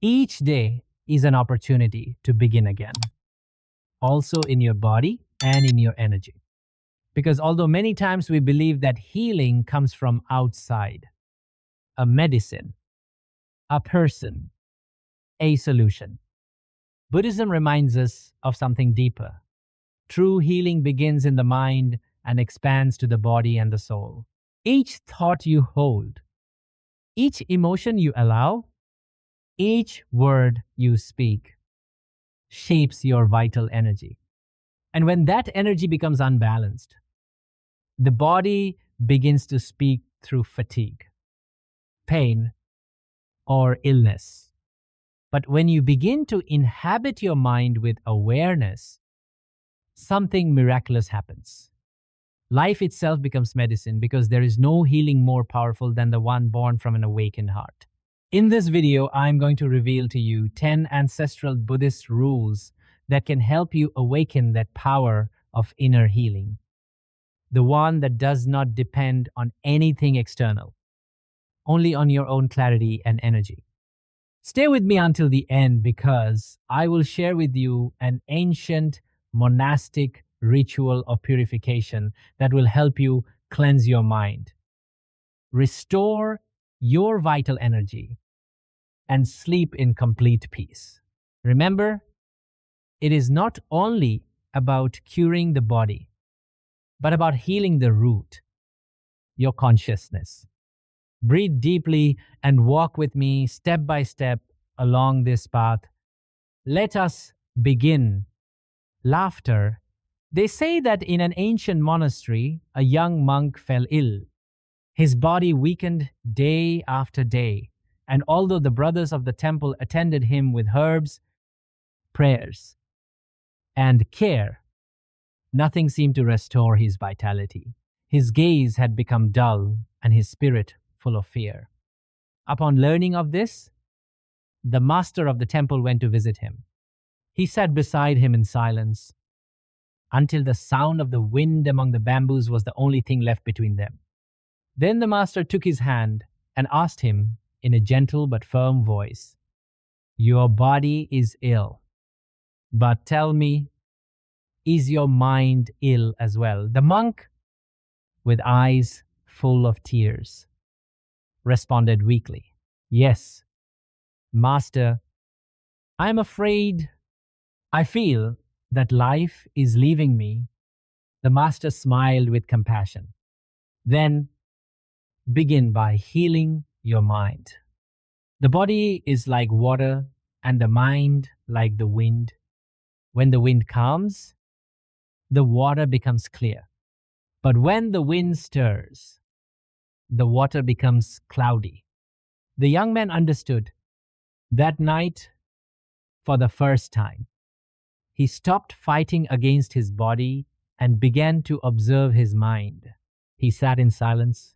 Each day is an opportunity to begin again, also in your body and in your energy. Because although many times we believe that healing comes from outside, a medicine, a person, a solution, Buddhism reminds us of something deeper. True healing begins in the mind and expands to the body and the soul. Each thought you hold, each emotion you allow, each word you speak shapes your vital energy. And when that energy becomes unbalanced, the body begins to speak through fatigue, pain, or illness. But when you begin to inhabit your mind with awareness, something miraculous happens. Life itself becomes medicine because there is no healing more powerful than the one born from an awakened heart. In this video, I'm going to reveal to you 10 ancestral Buddhist rules that can help you awaken that power of inner healing. The one that does not depend on anything external, only on your own clarity and energy. Stay with me until the end because I will share with you an ancient monastic ritual of purification that will help you cleanse your mind, restore your vital energy, and sleep in complete peace. Remember, it is not only about curing the body, but about healing the root, your consciousness. Breathe deeply and walk with me step by step along this path. Let us begin. Laughter. They say that in an ancient monastery, a young monk fell ill. His body weakened day after day, and although the brothers of the temple attended him with herbs, prayers, and care, nothing seemed to restore his vitality. His gaze had become dull and his spirit full of fear. Upon learning of this, the master of the temple went to visit him. He sat beside him in silence until the sound of the wind among the bamboos was the only thing left between them. Then the master took his hand and asked him in a gentle but firm voice, "Your body is ill, but tell me, is your mind ill as well?" The monk, with eyes full of tears, responded weakly, "Yes, Master, I am afraid. I feel that life is leaving me." The master smiled with compassion. "Then begin by healing your mind. The body is like water and the mind like the wind. When the wind calms, the water becomes clear. But when the wind stirs, the water becomes cloudy." The young man understood. That night, for the first time, he stopped fighting against his body and began to observe his mind. He sat in silence,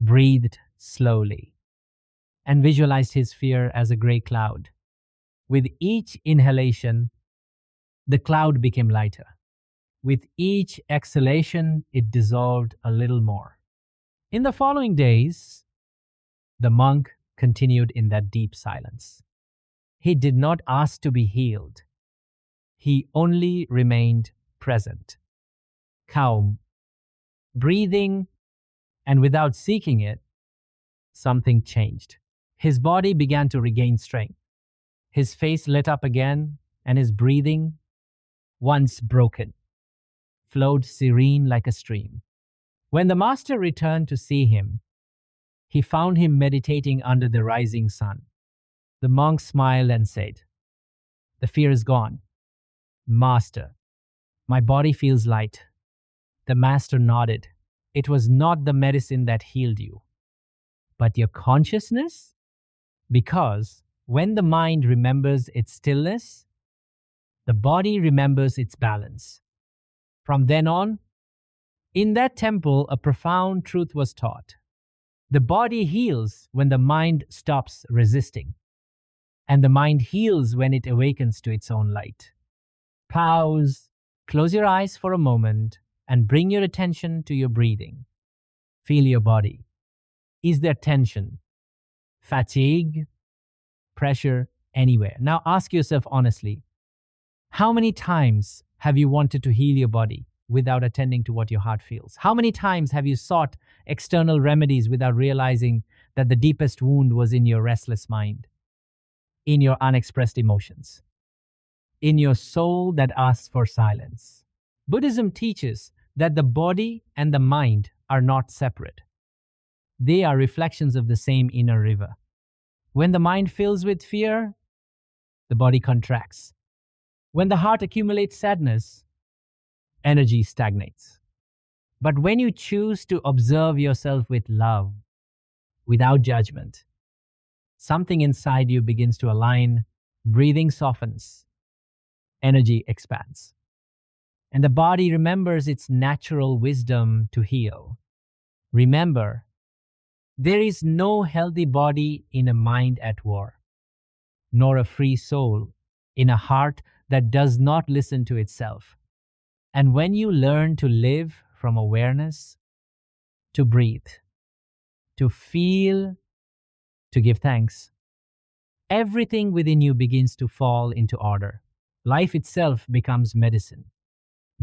breathed slowly, and visualized his fear as a gray cloud. With each inhalation, the cloud became lighter. With each exhalation, it dissolved a little more. In the following days, the monk continued in that deep silence. He did not ask to be healed. He only remained present, calm, breathing, and without seeking it, something changed. His body began to regain strength. His face lit up again, and his breathing, once broken, flowed serene like a stream. When the master returned to see him, he found him meditating under the rising sun. The monk smiled and said, "The fear is gone. Master, my body feels light." The master nodded. "It was not the medicine that healed you, but your consciousness? Because when the mind remembers its stillness, the body remembers its balance." From then on, in that temple, a profound truth was taught. The body heals when the mind stops resisting, and the mind heals when it awakens to its own light. Pause, close your eyes for a moment, and bring your attention to your breathing. Feel your body. Is there tension, fatigue, pressure, anywhere. Now ask yourself honestly, how many times have you wanted to heal your body without attending to what your heart feels? How many times have you sought external remedies without realizing that the deepest wound was in your restless mind, in your unexpressed emotions, in your soul that asks for silence? Buddhism teaches that the body and the mind are not separate. They are reflections of the same inner river. When the mind fills with fear, the body contracts. When the heart accumulates sadness, energy stagnates. But when you choose to observe yourself with love, without judgment, something inside you begins to align, breathing softens, energy expands, and the body remembers its natural wisdom to heal. Remember, there is no healthy body in a mind at war, nor a free soul in a heart that does not listen to itself. And when you learn to live from awareness, to breathe, to feel, to give thanks, everything within you begins to fall into order. Life itself becomes medicine.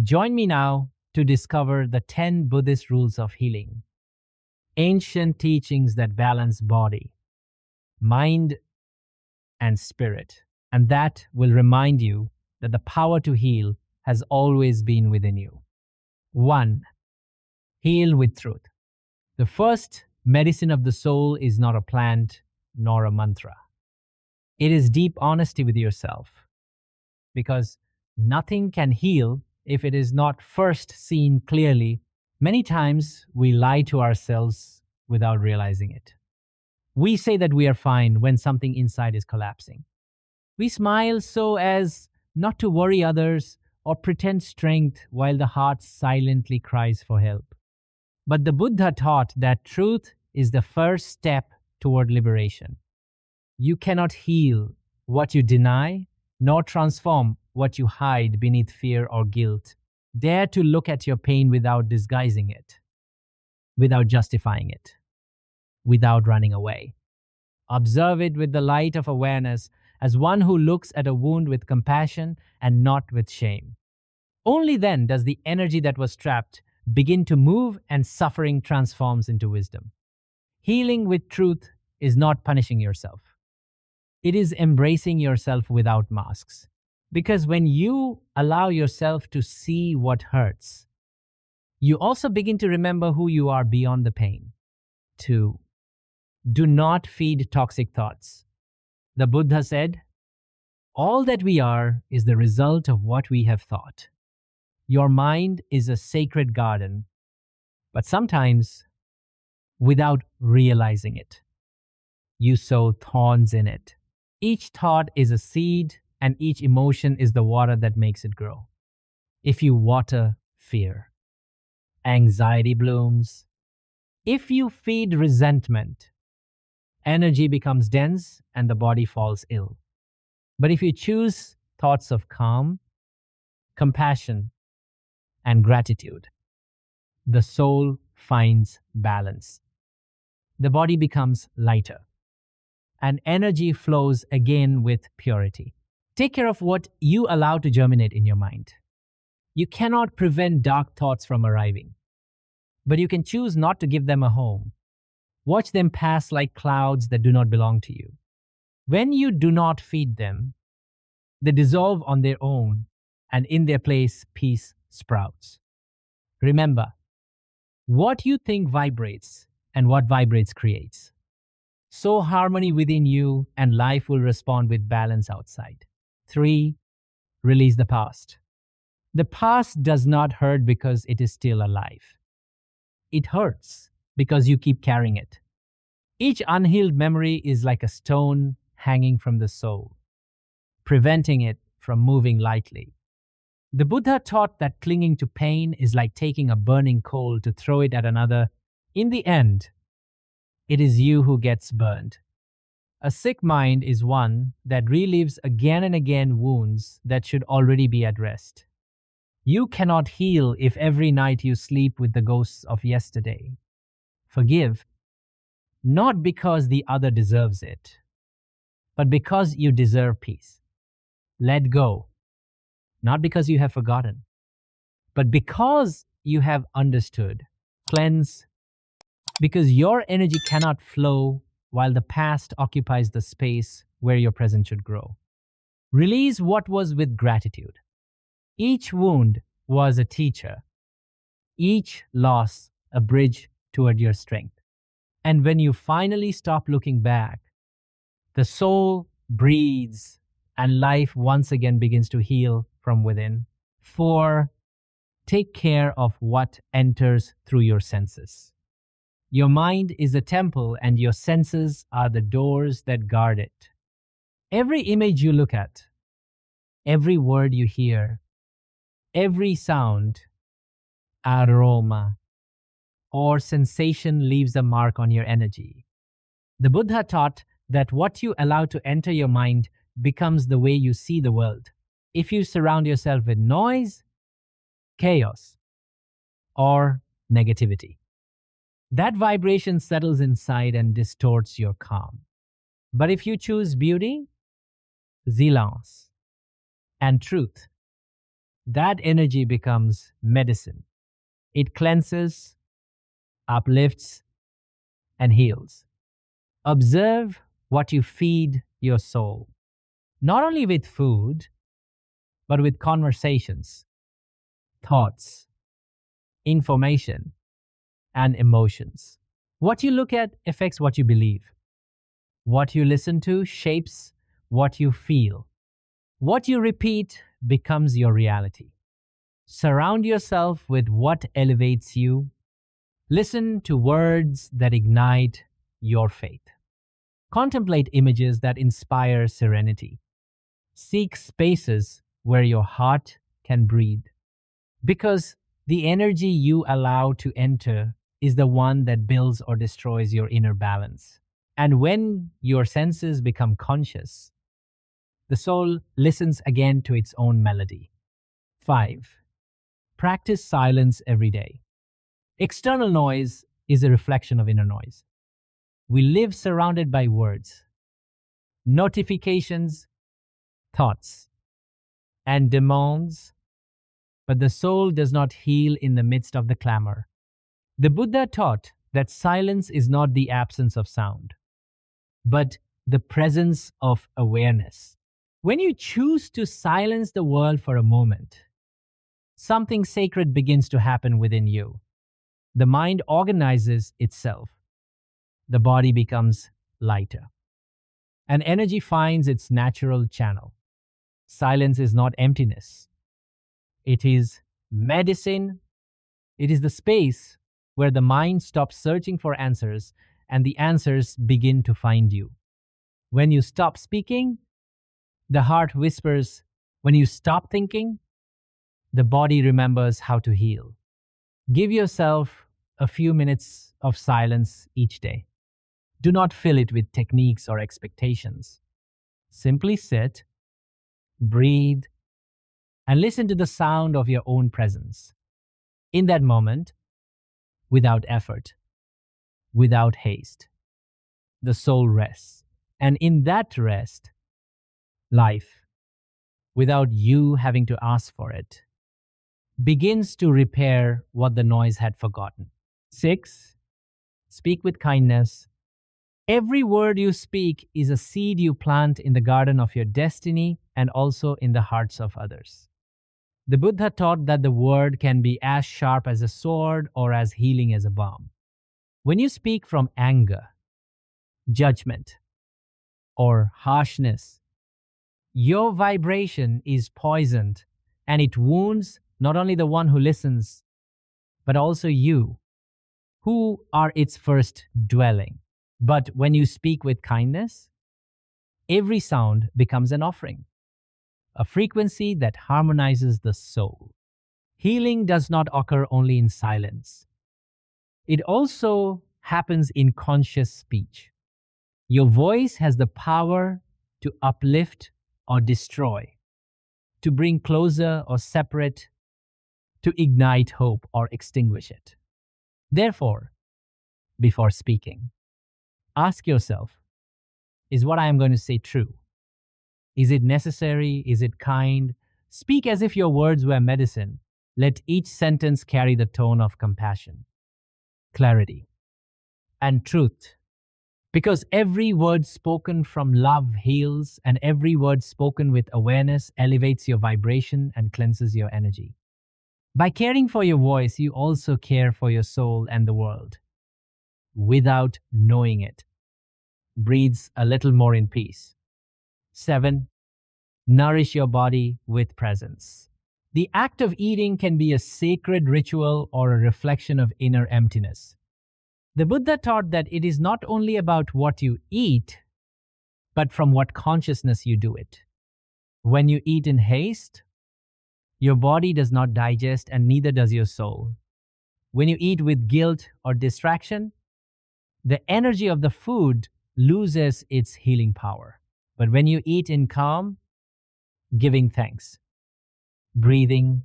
Join me now to discover the 10 Buddhist rules of healing, ancient teachings that balance body, mind, and spirit, and that will remind you that the power to heal has always been within you. 1. Heal with truth. The first medicine of the soul is not a plant nor a mantra. It is deep honesty with yourself, because nothing can heal if it is not first seen clearly. Many times we lie to ourselves without realizing it. We say that we are fine when something inside is collapsing. We smile so as not to worry others or pretend strength while the heart silently cries for help. But the Buddha taught that truth is the first step toward liberation. You cannot heal what you deny, nor transform what you hide beneath fear or guilt. Dare to look at your pain without disguising it, without justifying it, without running away. Observe it with the light of awareness as one who looks at a wound with compassion and not with shame. Only then does the energy that was trapped begin to move and suffering transforms into wisdom. Healing with truth is not punishing yourself. It is embracing yourself without masks. Because when you allow yourself to see what hurts, you also begin to remember who you are beyond the pain. 2. Do not feed toxic thoughts. The Buddha said, all that we are is the result of what we have thought. Your mind is a sacred garden, but sometimes, without realizing it, you sow thorns in it. Each thought is a seed, and each emotion is the water that makes it grow. If you water fear, anxiety blooms. If you feed resentment, energy becomes dense and the body falls ill. But if you choose thoughts of calm, compassion, and gratitude, the soul finds balance. The body becomes lighter, and energy flows again with purity. Take care of what you allow to germinate in your mind. You cannot prevent dark thoughts from arriving, but you can choose not to give them a home. Watch them pass like clouds that do not belong to you. When you do not feed them, they dissolve on their own, and in their place, peace sprouts. Remember, what you think vibrates, and what vibrates creates. Sow harmony within you, and life will respond with balance outside. 3. Release the past. The past does not hurt because it is still alive. It hurts because you keep carrying it. Each unhealed memory is like a stone hanging from the soul, preventing it from moving lightly. The Buddha taught that clinging to pain is like taking a burning coal to throw it at another. In the end, it is you who gets burned. A sick mind is one that relives again and again wounds that should already be at rest. You cannot heal if every night you sleep with the ghosts of yesterday. Forgive, not because the other deserves it, but because you deserve peace. Let go, not because you have forgotten, but because you have understood. Cleanse, because your energy cannot flow while the past occupies the space where your present should grow. Release what was with gratitude. Each wound was a teacher, each loss a bridge toward your strength. And when you finally stop looking back, the soul breathes and life once again begins to heal from within. 4. Take care of what enters through your senses. Your mind is a temple and your senses are the doors that guard it. Every image you look at, every word you hear, every sound, aroma, or sensation leaves a mark on your energy. The Buddha taught that what you allow to enter your mind becomes the way you see the world. If you surround yourself with noise, chaos, or negativity, that vibration settles inside and distorts your calm. But if you choose beauty, silence, and truth, that energy becomes medicine. It cleanses, uplifts, and heals. Observe what you feed your soul, not only with food, but with conversations, thoughts, information, and emotions. What you look at affects what you believe. What you listen to shapes what you feel. What you repeat becomes your reality. Surround yourself with what elevates you. Listen to words that ignite your faith. Contemplate images that inspire serenity. Seek spaces where your heart can breathe. Because the energy you allow to enter is the one that builds or destroys your inner balance. And when your senses become conscious, the soul listens again to its own melody. 5. Practice silence every day. External noise is a reflection of inner noise. We live surrounded by words, notifications, thoughts, and demands, but the soul does not heal in the midst of the clamor. The Buddha taught that silence is not the absence of sound, but the presence of awareness. When you choose to silence the world for a moment, something sacred begins to happen within you. The mind organizes itself. The body becomes lighter. And energy finds its natural channel. Silence is not emptiness. It is medicine. It is the space where the mind stops searching for answers and the answers begin to find you. When you stop speaking, the heart whispers. When you stop thinking, the body remembers how to heal. Give yourself a few minutes of silence each day. Do not fill it with techniques or expectations. Simply sit, breathe, and listen to the sound of your own presence. In that moment, without effort, without haste, the soul rests. And in that rest, life, without you having to ask for it, begins to repair what the noise had forgotten. 6. Speak with kindness. Every word you speak is a seed you plant in the garden of your destiny and also in the hearts of others. The Buddha taught that the word can be as sharp as a sword or as healing as a balm. When you speak from anger, judgment, or harshness, your vibration is poisoned and it wounds not only the one who listens, but also you, who are its first dwelling. But when you speak with kindness, every sound becomes an offering, a frequency that harmonizes the soul. Healing does not occur only in silence. It also happens in conscious speech. Your voice has the power to uplift or destroy, to bring closer or separate, to ignite hope or extinguish it. Therefore, before speaking, ask yourself, Is what I am going to say true? Is it necessary? Is it kind? Speak as if your words were medicine. Let each sentence carry the tone of compassion, clarity, and truth. Because every word spoken from love heals, and every word spoken with awareness elevates your vibration and cleanses your energy. By caring for your voice, you also care for your soul and the world. Without knowing it, breathes a little more in peace. 7. Nourish your body with presence. The act of eating can be a sacred ritual or a reflection of inner emptiness. The Buddha taught that it is not only about what you eat, but from what consciousness you do it. When you eat in haste, your body does not digest and neither does your soul. When you eat with guilt or distraction, the energy of the food loses its healing power. But when you eat in calm, giving thanks, breathing,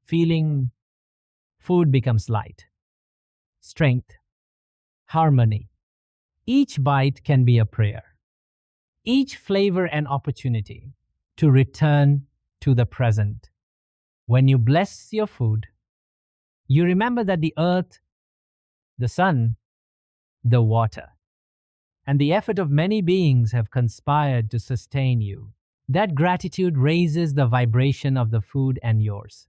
feeling, food becomes light, strength, harmony. Each bite can be a prayer, each flavor an opportunity to return to the present. When you bless your food, you remember that the earth, the sun, the water, and the effort of many beings have conspired to sustain you. That gratitude raises the vibration of the food and yours.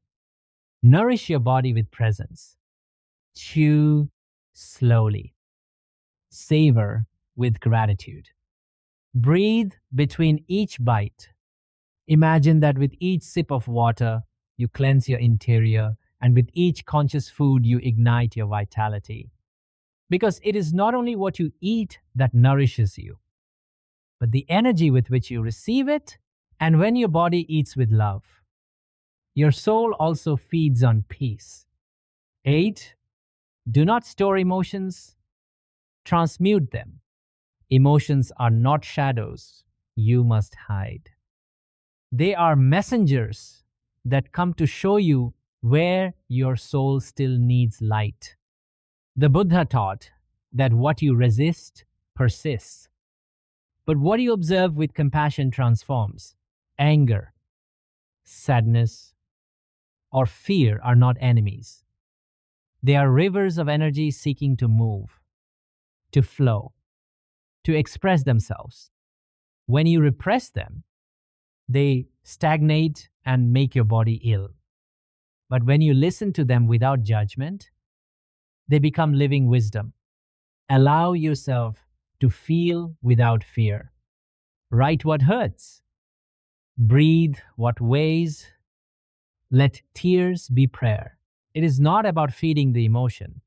Nourish your body with presence. Chew slowly. Savor with gratitude. Breathe between each bite. Imagine that with each sip of water, you cleanse your interior, and with each conscious food, you ignite your vitality. Because it is not only what you eat that nourishes you, but the energy with which you receive it. And when your body eats with love, your soul also feeds on peace. 8. Do not store emotions, transmute them. Emotions are not shadows you must hide. They are messengers that come to show you where your soul still needs light. The Buddha taught that what you resist persists, but what you observe with compassion transforms. Anger, sadness, or fear are not enemies. They are rivers of energy seeking to move, to flow, to express themselves. When you repress them, they stagnate and make your body ill. But when you listen to them without judgment, they become living wisdom. Allow yourself to feel without fear. Write what hurts. Breathe what weighs. Let tears be prayer. It is not about feeding the emotion,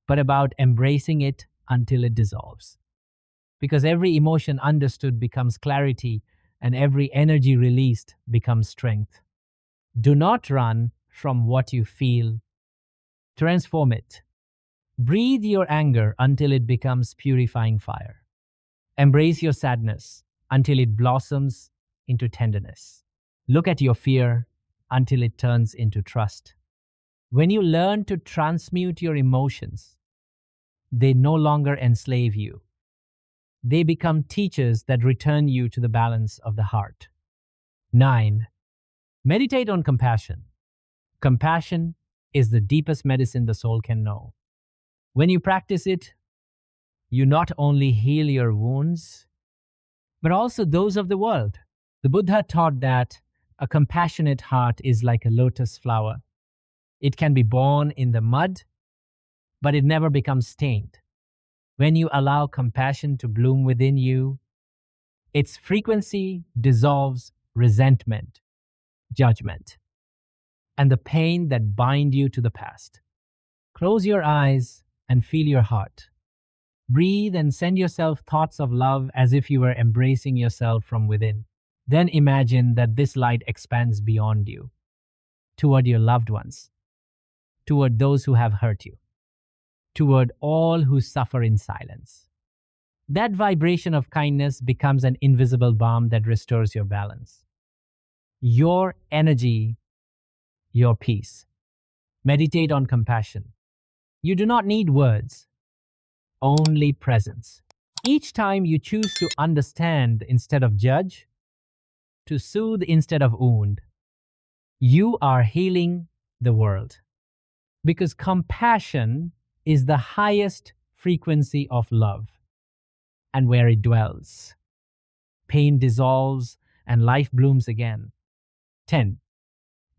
but about embracing it until it dissolves. Because every emotion understood becomes clarity, and every energy released becomes strength. Do not run from what you feel. Transform it. Breathe your anger until it becomes purifying fire. Embrace your sadness until it blossoms into tenderness. Look at your fear until it turns into trust. When you learn to transmute your emotions, they no longer enslave you. They become teachers that return you to the balance of the heart. 9. Meditate on compassion. Compassion is the deepest medicine the soul can know. When you practice it, you not only heal your wounds, but also those of the world. The Buddha taught that a compassionate heart is like a lotus flower. It can be born in the mud, but it never becomes stained. When you allow compassion to bloom within you, its frequency dissolves resentment, judgment, and the pain that bind you to the past. Close your eyes and feel your heart. Breathe and send yourself thoughts of love as if you were embracing yourself from within. Then imagine that this light expands beyond you, toward your loved ones, toward those who have hurt you, toward all who suffer in silence. That vibration of kindness becomes an invisible balm that restores your balance, your energy, your peace. Meditate on compassion. You do not need words, only presence. Each time you choose to understand instead of judge, to soothe instead of wound, you are healing the world. Because compassion is the highest frequency of love, and where it dwells, pain dissolves and life blooms again. 10.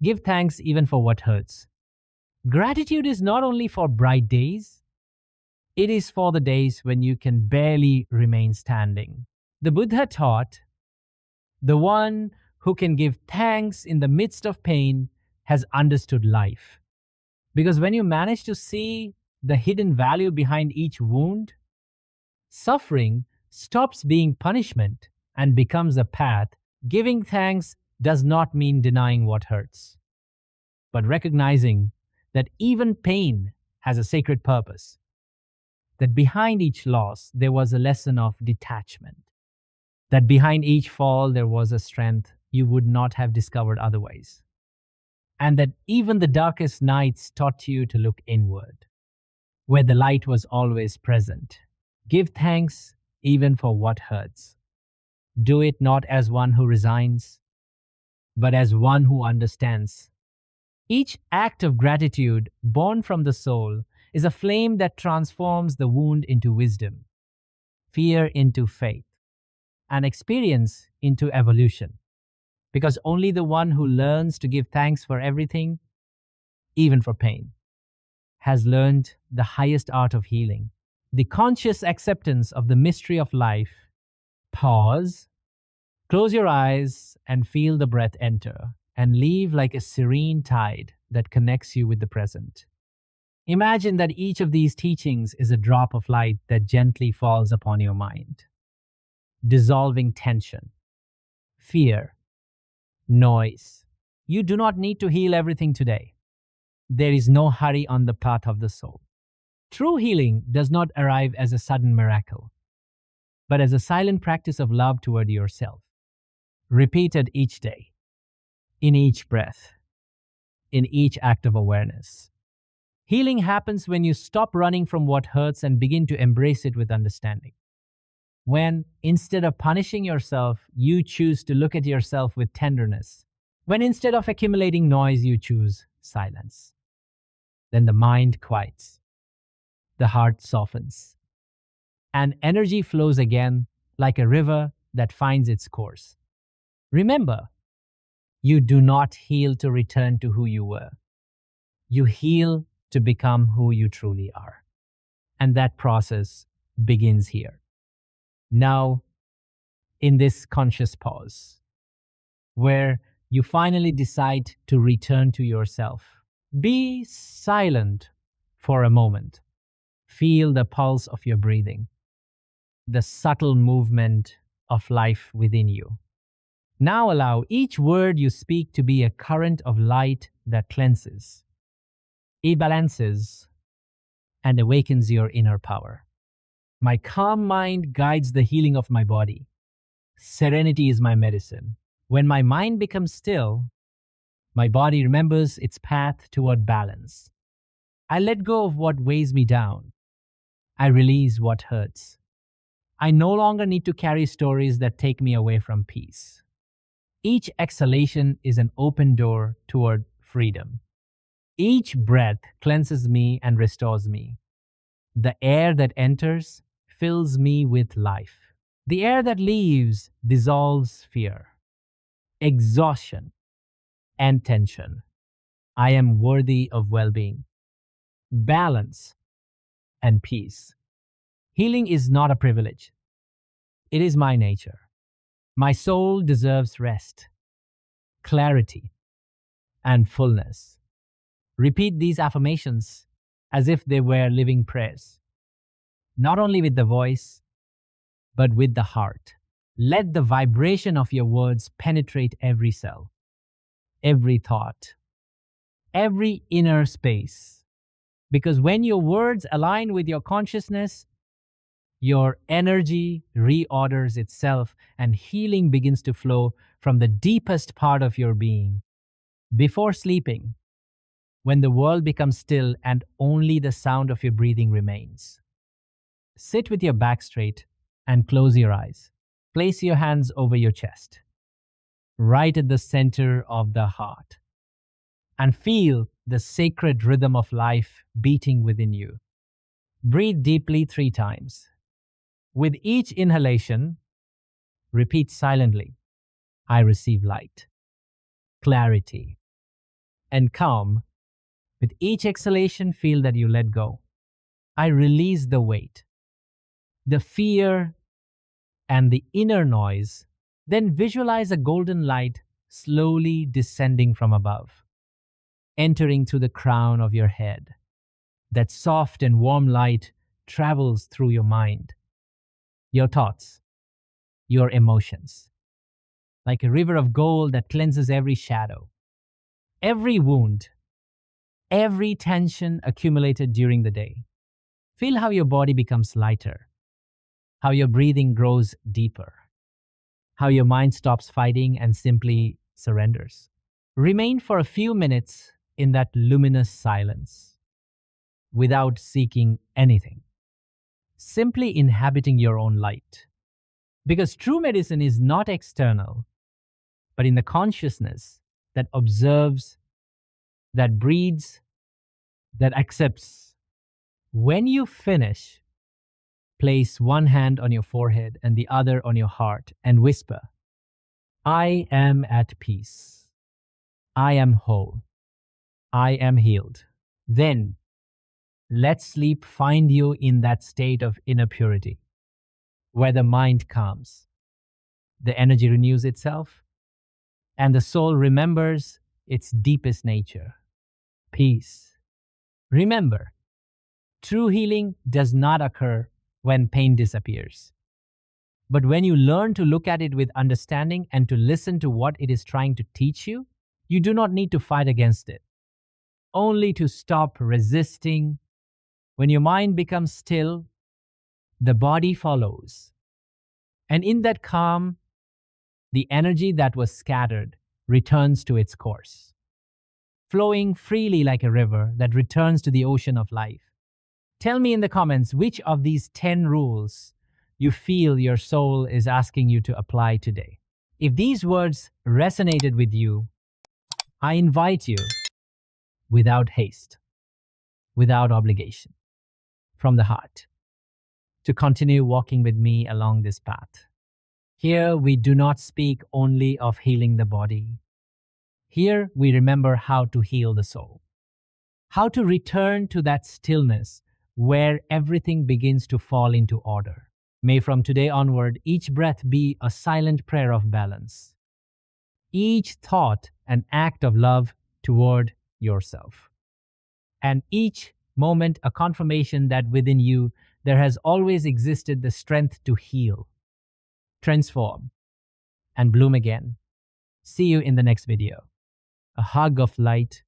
Give thanks even for what hurts. Gratitude is not only for bright days, it is for the days when you can barely remain standing. The Buddha taught, the one who can give thanks in the midst of pain has understood life. Because when you manage to see the hidden value behind each wound, suffering stops being punishment and becomes a path. Giving thanks does not mean denying what hurts, but recognizing that even pain has a sacred purpose, that behind each loss there was a lesson of detachment, that behind each fall there was a strength you would not have discovered otherwise, and that even the darkest nights taught you to look inward, where the light was always present. Give thanks even for what hurts. Do it not as one who resigns, but as one who understands. Each act of gratitude born from the soul is a flame that transforms the wound into wisdom, fear into faith, and experience into evolution. Because only the one who learns to give thanks for everything, even for pain, has learned the highest art of healing, the conscious acceptance of the mystery of life. Pause, close your eyes, and feel the breath enter and leave like a serene tide that connects you with the present. Imagine that each of these teachings is a drop of light that gently falls upon your mind, dissolving tension, fear, noise. You do not need to heal everything today. There is no hurry on the path of the soul. True healing does not arrive as a sudden miracle, but as a silent practice of love toward yourself, repeated each day, in each breath, in each act of awareness. Healing happens when you stop running from what hurts and begin to embrace it with understanding. When, instead of punishing yourself, you choose to look at yourself with tenderness. When, instead of accumulating noise, you choose silence. Then the mind quiets, the heart softens, and energy flows again like a river that finds its course. Remember, you do not heal to return to who you were. You heal to become who you truly are. And that process begins here. Now, in this conscious pause, where you finally decide to return to yourself, be silent for a moment. Feel the pulse of your breathing, the subtle movement of life within you. Now allow each word you speak to be a current of light that cleanses, it balances, and awakens your inner power. My calm mind guides the healing of my body. Serenity is my medicine. When my mind becomes still, my body remembers its path toward balance. I let go of what weighs me down. I release what hurts. I no longer need to carry stories that take me away from peace. Each exhalation is an open door toward freedom. Each breath cleanses me and restores me. The air that enters fills me with life. The air that leaves dissolves fear, exhaustion, and tension. I am worthy of well-being, balance, and peace. Healing is not a privilege. It is my nature. My soul deserves rest, clarity, and fullness. Repeat these affirmations as if they were living prayers, not only with the voice, but with the heart. Let the vibration of your words penetrate every cell, every thought, every inner space. Because when your words align with your consciousness, your energy reorders itself and healing begins to flow from the deepest part of your being. Before sleeping, when the world becomes still and only the sound of your breathing remains, sit with your back straight and close your eyes. Place your hands over your chest, right at the center of the heart, and feel the sacred rhythm of life beating within you. Breathe deeply 3 times. With each inhalation, repeat silently, I receive light, clarity, and calm. With each exhalation, feel that you let go. I release the weight, the fear, and the inner noise. Then visualize a golden light slowly descending from above, entering through the crown of your head. That soft and warm light travels through your mind, your thoughts, your emotions, like a river of gold that cleanses every shadow, every wound, every tension accumulated during the day. Feel how your body becomes lighter, how your breathing grows deeper, how your mind stops fighting and simply surrenders. Remain for a few minutes in that luminous silence without seeking anything, simply inhabiting your own light. Because true medicine is not external, but in the consciousness that observes, that breathes, that accepts. When you finish, place one hand on your forehead and the other on your heart and whisper, I am at peace. I am whole. I am healed. Then let sleep find you in that state of inner purity, where the mind calms, the energy renews itself, and the soul remembers its deepest nature, peace. Remember, true healing does not occur when pain disappears, but when you learn to look at it with understanding and to listen to what it is trying to teach you. You do not need to fight against it, only to stop resisting. When your mind becomes still, the body follows. And in that calm, the energy that was scattered returns to its course, flowing freely like a river that returns to the ocean of life. Tell me in the comments which of these 10 rules you feel your soul is asking you to apply today. If these words resonated with you, I invite you, without haste, without obligation, from the heart, to continue walking with me along this path. Here we do not speak only of healing the body. Here we remember how to heal the soul, how to return to that stillness where everything begins to fall into order. May from today onward, each breath be a silent prayer of balance, each thought an act of love toward yourself, and each moment a confirmation that within you there has always existed the strength to heal, transform, and bloom again. See you in the next video. A hug of light